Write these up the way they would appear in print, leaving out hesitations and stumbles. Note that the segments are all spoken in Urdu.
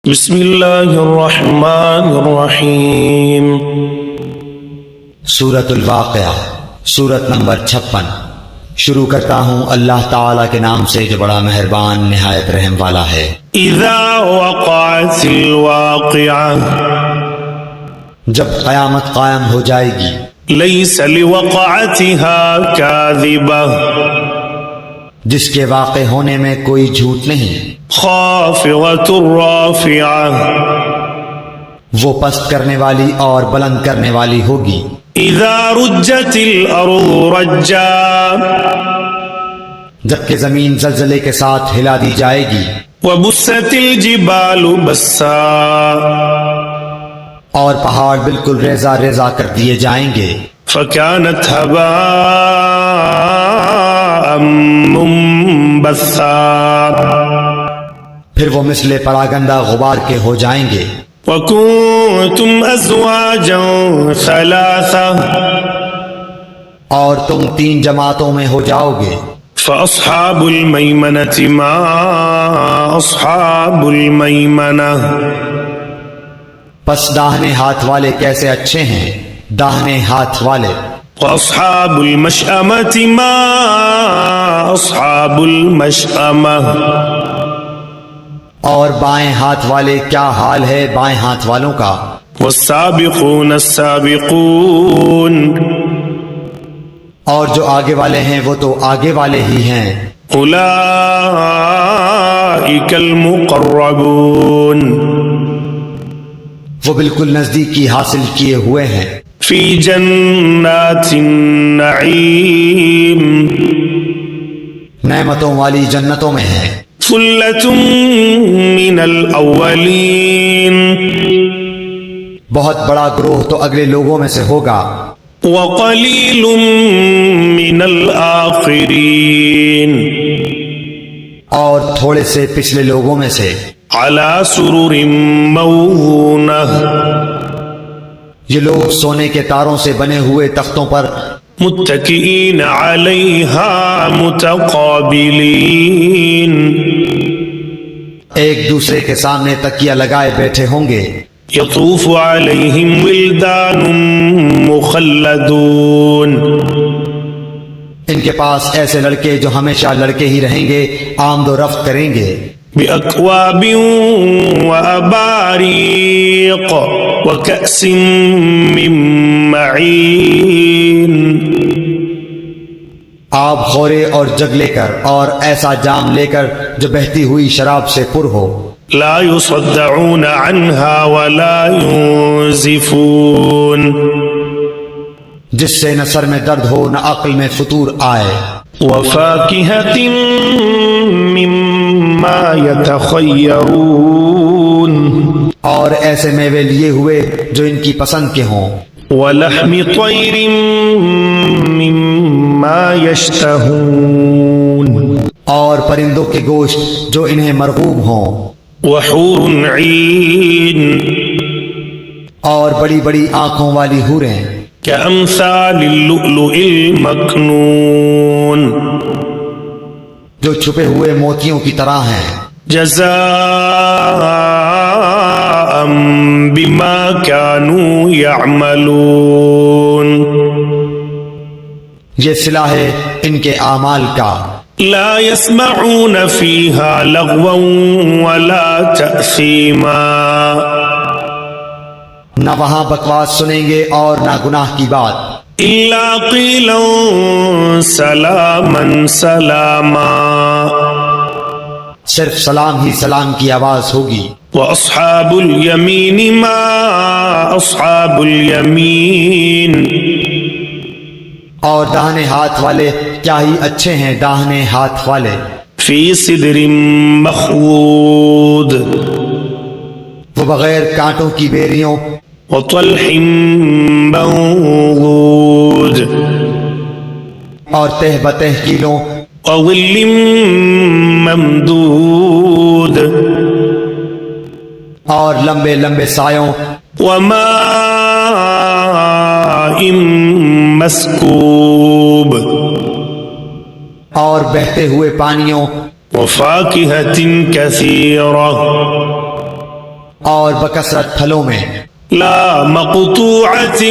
بسم اللہ الرحمن الرحیم۔ سورۃ الواقعہ، سورت نمبر 56۔ شروع کرتا ہوں اللہ تعالیٰ کے نام سے جو بڑا مہربان نہایت رحم والا ہے۔ اذا وقعت الواقعہ، جب قیامت قائم ہو جائے گی۔ لیس لوقعتها کاذبہ، جس کے واقع ہونے میں کوئی جھوٹ نہیں۔ خافضۃ رافعہ، وہ پست کرنے والی اور بلند کرنے والی ہوگی۔ اذا رجت الارض رجا، جبکہ زمین زلزلے کے ساتھ ہلا دی جائے گی۔ وبست الجبال بسا، اور پہاڑ بالکل ریزہ ریزہ کر دیے جائیں گے۔ فکانت هباء منبثا، پھر وہ مثل پراگندہ غبار کے ہو جائیں گے۔ وکنتم ازواجا ثلاثا، اور تم 3 جماعتوں میں ہو جاؤ گے۔ فاصحاب المیمنۃ ما اصحاب المیمنہ، پس داہنے ہاتھ والے کیسے اچھے ہیں داہنے ہاتھ والے۔ واصحاب المشأمۃ ما اصحاب المشأمہ، اور بائیں ہاتھ والے کیا حال ہے بائیں ہاتھ والوں کا۔ والسابقون السابقون، اور جو آگے والے ہیں وہ تو آگے والے ہی ہیں۔ اولئک المقربون، وہ بالکل نزدیکی حاصل کیے ہوئے ہیں۔ فی جنات النعیم، نعمتوں والی جنتوں میں ہیں۔ ثلۃ من الاولین، بہت بڑا گروہ تو اگلے لوگوں میں سے ہوگا۔ وقلیل من الآخرین، اور تھوڑے سے پچھلے لوگوں میں سے۔ علی سرر موضونہ، یہ لوگ سونے کے تاروں سے بنے ہوئے تختوں پر متکئین علیہا متقابلین، ایک دوسرے کے سامنے تکیہ لگائے بیٹھے ہوں گے۔ یطوف علیہم ولدان مخلدون، ان کے پاس ایسے لڑکے جو ہمیشہ لڑکے ہی رہیں گے، آمد و رفت کریں گے۔ بأکواب وأباریق وکأس من معین، آب خورے اور جگ لے کر اور ایسا جام لے کر جو بہتی ہوئی شراب سے پر ہو۔ لا يصدعون عنها ولا ينزفون، جس سے نہ سر میں درد ہو نہ عقل میں فطور آئے۔ وفاکہۃ مما یتخیرون، اور ایسے میوے لیے ہوئے جو ان کی پسند کے ہوں۔ ولحم طیر مما یشتہون، اور پرندوں کے گوشت جو انہیں مرغوب ہوں۔ وحور عین، اور بڑی بڑی آنکھوں والی حوریں کامثال اللؤلؤ المکنون، جو چھپے ہوئے موتیوں کی طرح ہیں۔ جزاء بما كانوا يعملون، یہ صلہ ہے ان کے اعمال کا۔ لا يسمعون فيها لغوا ولا تأثیما، نہ وہاں بکواس سنیں گے اور نہ گناہ کی بات۔ الا قیلا سلاما سلاما، صرف سلام ہی سلام کی آواز ہوگی۔ واصحاب الیمین ما اصحاب الیمین، اور داہنے ہاتھ والے کیا ہی اچھے ہیں داہنے ہاتھ والے۔ فی صدر مخضود، وہ بغیر کانٹوں کی بیریوں وطلح منضود، اور تہ بتہ کیلوں وظل ممدود، اور لمبے لمبے سایوں وماء مسکوب، اور بہتے ہوئے پانیوں، وفاکہۃ کثیرہ، اور بکثرت پھلوں میں، لا مقطوعة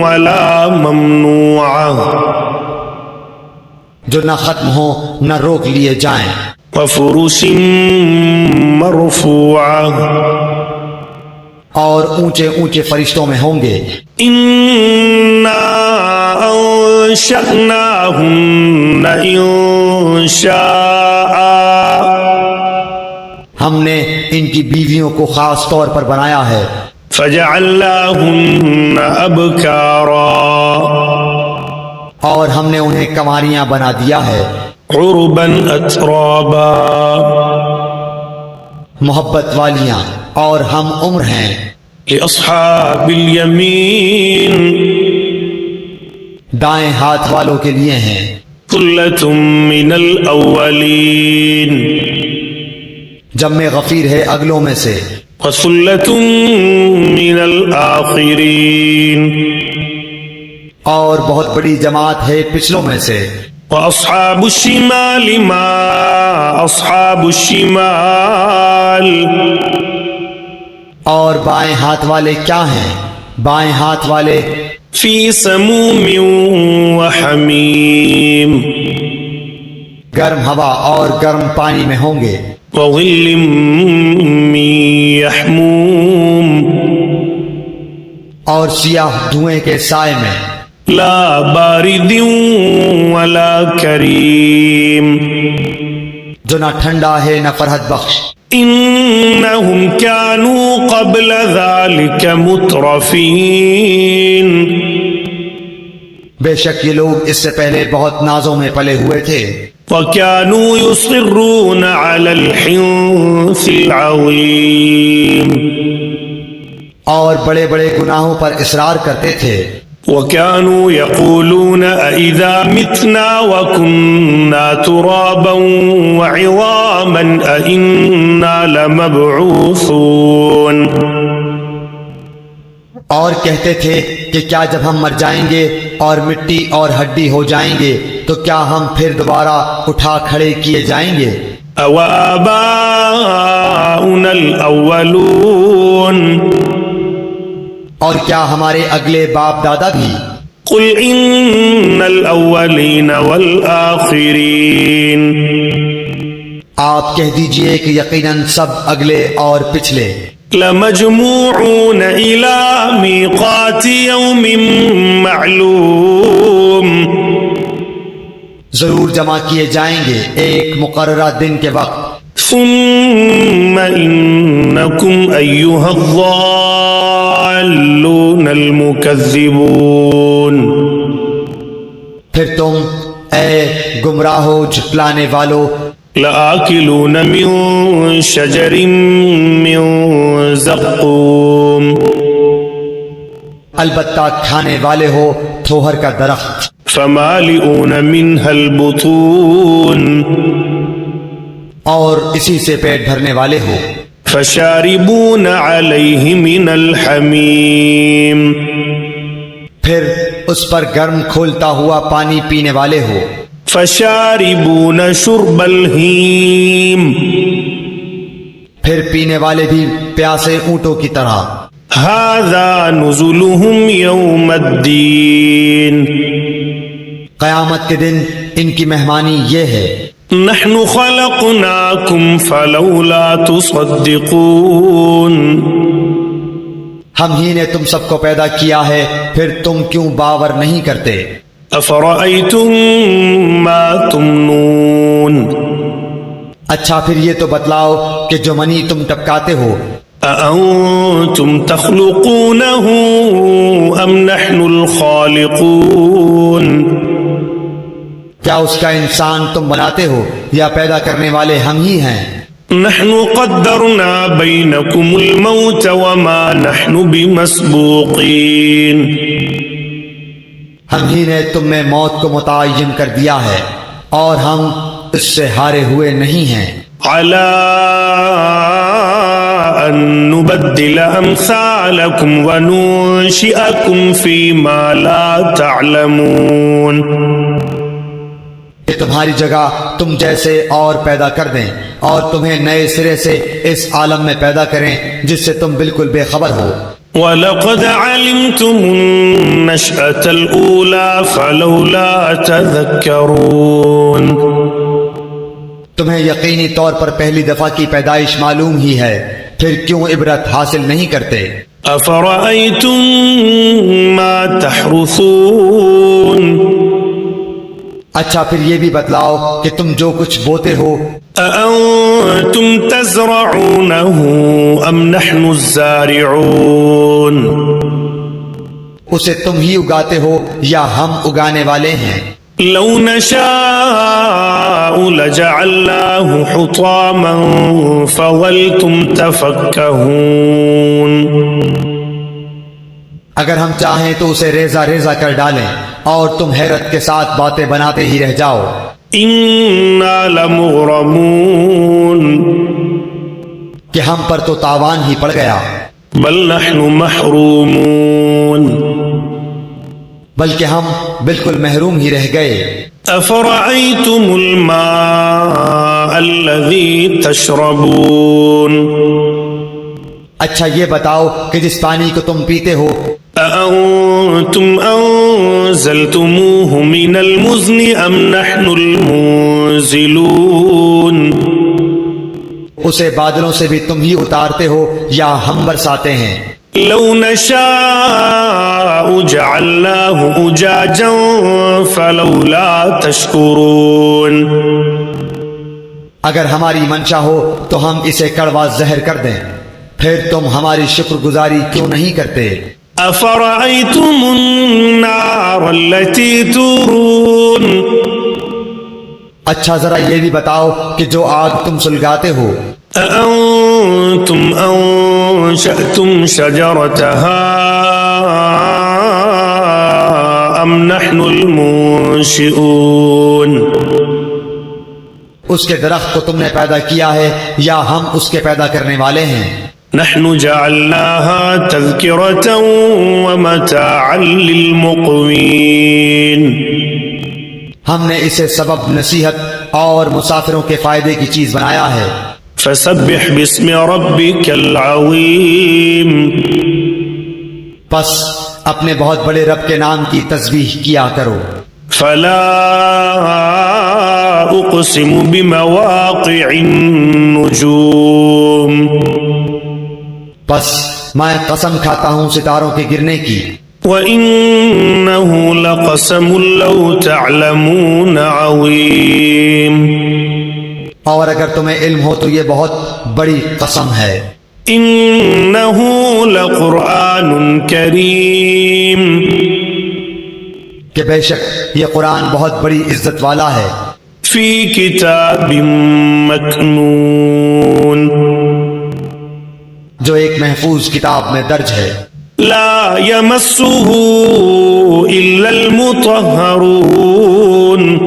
ولا ممنوعة جو نہ ختم ہو نہ روک لیے جائیں، وفرش مرفوعة اور اونچے اونچے فرشتوں میں ہوں گے۔ إنا أنشأناهن إنشاء ہم نے ان کی بیویوں کو خاص طور پر بنایا ہے، فجعلناهن أبكارا اور ہم نے انہیں کنواریاں بنا دیا ہے، عربا أترابا محبت والیاں اور ہم عمر ہیں۔ لأصحاب اليمين دائیں ہاتھ والوں کے لیے ہیں، ثلة من الأولين جمع غفیر ہے اگلوں میں سے، وثلة من الآخرين اور بہت بڑی جماعت ہے پچھلوں میں سے۔ وأصحاب الشمال ما أصحاب الشمال اور بائیں ہاتھ والے کیا ہیں؟ بائیں ہاتھ والے في سموم وحميم گرم ہوا اور گرم پانی میں ہوں گے، وظل من يحموم اور سیاہ دھوئیں کے سائے میں، لا بارد ولا كريم جو نہ ٹھنڈا ہے نہ فرحت بخش۔ إنهم كانوا قبل ذلك مترفين بے شک یہ لوگ اس سے پہلے بہت نازوں میں پلے ہوئے تھے، وكانوا يصرون على الحنث العظيم اور بڑے بڑے گناہوں پر اصرار کرتے تھے، وكانوا يقولون أإذا متنا وكنا ترابا وعظاما أإنا لمبعوثون اور کہتے تھے کہ کیا جب ہم مر جائیں گے اور مٹی اور ہڈی ہو جائیں گے تو کیا ہم پھر دوبارہ اٹھا کھڑے کیے جائیں گے؟ أوآباؤنا الأولون اور کیا ہمارے اگلے باپ دادا بھی؟ قل إن الأولين والآخرين آپ کہہ دیجئے کہ یقیناً سب اگلے اور پچھلے لمجموعون إلى ميقات يوم معلوم ضرور جمع کیے جائیں گے ایک مقررہ دن کے وقت، ثم إنكم أيها الضالون المكذبون پھر تم اے گمراہو جھٹلانے والو لآكلون من شجر من زقوم البتہ کھانے والے ہو تھوہر کا درخت، فمالئون منها البطون اور اسی سے پیٹ بھرنے والے ہو، فشاربون عليه من الحميم پھر اس پر گرم کھولتا ہوا پانی پینے والے ہو، فشاربون شرب الهيم پھر پینے والے بھی پیاسے اونٹوں کی طرح۔ هذا نزلهم يوم الدين قیامت کے دن ان کی مہمانی یہ ہے، نحن خلقناكم فلولا تصدقون ہم ہی نے تم سب کو پیدا کیا ہے، پھر تم کیوں باور نہیں کرتے؟ افرأيتم ما تمنون اچھا پھر یہ تو بتلاؤ کہ جو منی تم ٹپکاتے ہو، أأنتم تخلقونه أم نحن الخالقون کیا اس کا انسان تم بناتے ہو یا پیدا کرنے والے ہم ہی ہیں؟ نحن قدرنا بينكم الموت وما نحن بمسبوقين ہم ہی نے تم میں موت کو متعین کر دیا ہے اور ہم اس سے ہارے ہوئے نہیں ہیں، على أن نبدل أمثالكم وننشئكم فيما لا تعلمون کہ تمہاری جگہ تم جیسے اور پیدا کر دیں اور تمہیں نئے سرے سے اس عالم میں پیدا کریں جس سے تم بالکل بے خبر ہو۔ وَلَقَدْ عَلِمْتُمُ النَّشْأَةَ الْأُولَى فَلَوْلَا تَذَكَّرُونَ۔ تمہیں یقینی طور پر پہلی دفعہ کی پیدائش معلوم ہی ہے، پھر کیوں عبرت حاصل نہیں کرتے؟ أَفَرَأَيْتُم مَّا تَحْرُثُونَ۔ اچھا پھر یہ بھی بتلاؤ کہ تم جو کچھ بوتے ہو، أَأَنتُمْ تَزْرَعُونَهُ أَمْ نَحْنُ الزَّارِعُونَ۔ اسے تم ہی اگاتے ہو یا ہم اگانے والے ہیں؟ لَوْ نَشَاءُ لَجَعَلْنَاهُ حُطَامًا فَظَلْتُمْ تَفَكَّهُونَ۔ اگر ہم چاہیں تو اسے ریزہ ریزہ کر ڈالیں اور تم حیرت کے ساتھ باتیں بناتے ہی رہ جاؤ۔ إِنَّا لَمُغْرَمُونَ۔ کہ ہم پر تو تاوان ہی پڑ گیا، بل نحن محرومون۔ بلکہ ہم بالکل محروم ہی رہ گئے۔ أفرأيتم الماء الذي تشربون۔ اچھا یہ بتاؤ کہ جس پانی کو تم پیتے ہو، أأنتم أنزلتموه من المزن أم نحن المنزلون۔ اسے بادلوں سے بھی تم ہی اتارتے ہو یا ہم برساتے ہیں؟ لو نشاء جعلناه أجاجا فلولا تشكرون۔ اگر ہماری منشا ہو تو ہم اسے کڑوا زہر کر دیں، پھر تم ہماری شکر گزاری کیوں نہیں کرتے؟ أفرأيتم النار التي تورون۔ اچھا ذرا یہ بھی بتاؤ کہ جو آگ تم سلگاتے ہو، أأنتم أنشأتم شجرتها أم نحن المنشئون۔ اس کے درخت کو تم نے پیدا کیا ہے یا ہم اس کے پیدا کرنے والے ہیں؟ نحن جعلناها تذكرة ومتاعا للمقوين۔ ہم نے اسے سبب نصیحت اور مسافروں کے فائدے کی چیز بنایا ہے۔ فسبح باسم ربك العظيم۔ پس اپنے بہت بڑے رب کے نام کی تسبیح کیا کرو۔ فلا أقسم بمواقع النجوم۔ پس میں قسم کھاتا ہوں ستاروں کے گرنے کی۔ وإنه لقسم لو تعلمون عظيم۔ اور اگر تمہیں علم ہو تو یہ بہت بڑی قسم ہے۔ إنه لقرآن كريم۔ کہ بے شک یہ قرآن بہت بڑی عزت والا ہے۔ في كتاب مكنون۔ جو ایک محفوظ کتاب میں درج ہے۔ لا يمسه إلا المطهرون۔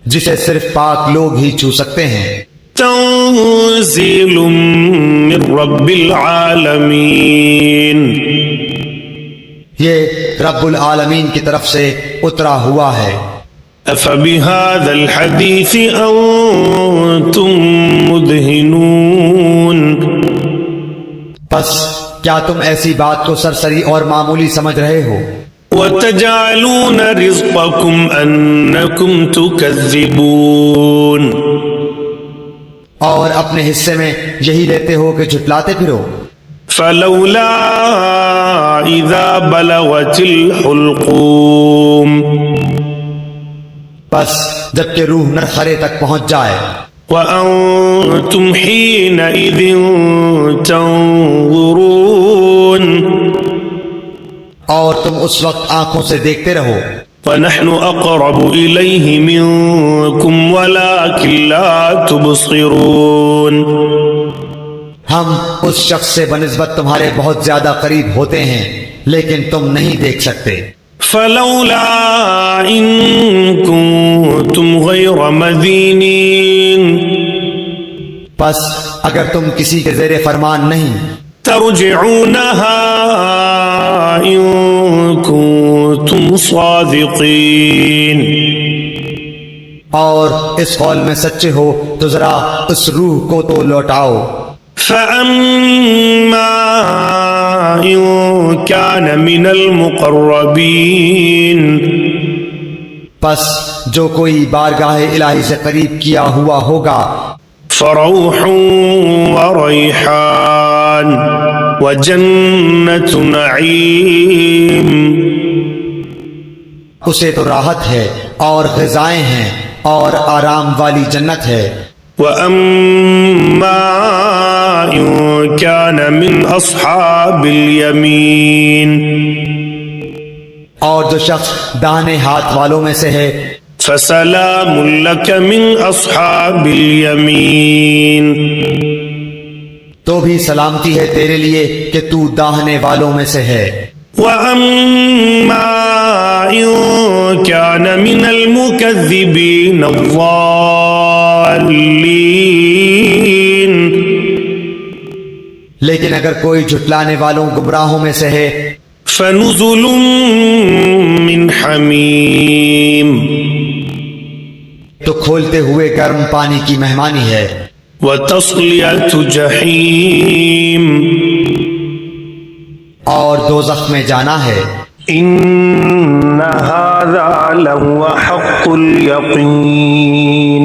جسے صرف پاک لوگ ہی چھو سکتے ہیں۔ تنزيل من رب العالمين۔ یہ رب العالمین کی طرف سے اترا ہوا ہے۔ أفبهذا الحديث أنتم مدهنون۔ پس کیا تم ایسی بات کو سرسری اور معمولی سمجھ رہے ہو؟ وتجعلون رزقكم أنكم تكذبون۔ اور اپنے حصے میں یہی لیتے ہو کہ جھٹلاتے پھرو۔ فلولا إذا بلغت الحلقوم۔ بس جب کہ روح نرخرے تک پہنچ جائے۔ وأنتم حينئذ تنظرون۔ اور تم اس وقت آنکھوں سے دیکھتے رہو۔ ونحن أقرب إليه منكم ولكن لا تبصرون۔ ہم اس شخص سے بنسبت تمہارے بہت زیادہ قریب ہوتے ہیں لیکن تم نہیں دیکھ سکتے۔ فلولا إن كنتم غير مدينين۔ پس اگر تم کسی کے زیر فرمان نہیں، ترجعونها إن كنتم صادقين۔ اور اس قول میں سچے ہو تو ذرا اس روح کو تو لوٹاؤ. فأما إن كان من المقربين پس جو کوئی بارگاہ الہی سے قریب کیا ہوا ہوگا فروح وريحان وجنة نعيم اسے تو راحت ہے اور غذائیں ہیں اور آرام والی جنت ہے. وأما إن كان من أصحاب اليمين اور جو شخص داہنے ہاتھ والوں میں سے ہے فسلام لك من أصحاب اليمين تو بھی سلامتی ہے تیرے لیے کہ تو داہنے والوں میں سے ہے. وأما إن كان من المكذبين الضالين لیکن اگر کوئی جھٹلانے والوں گمراہوں میں سے ہے فنزل من حميم تو کھولتے ہوئے گرم پانی کی مہمانی ہے. وتصلية جحيم اور دوزخ میں جانا ہے. إن هذا لهو حق اليقين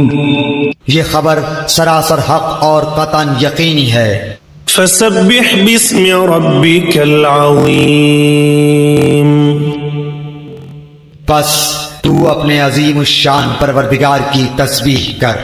یہ خبر سراسر حق اور قطعاً یقینی ہے. فسبح باسم ربك العظيم بس تو اپنے عظیم الشان پروردگار کی تسبیح کر.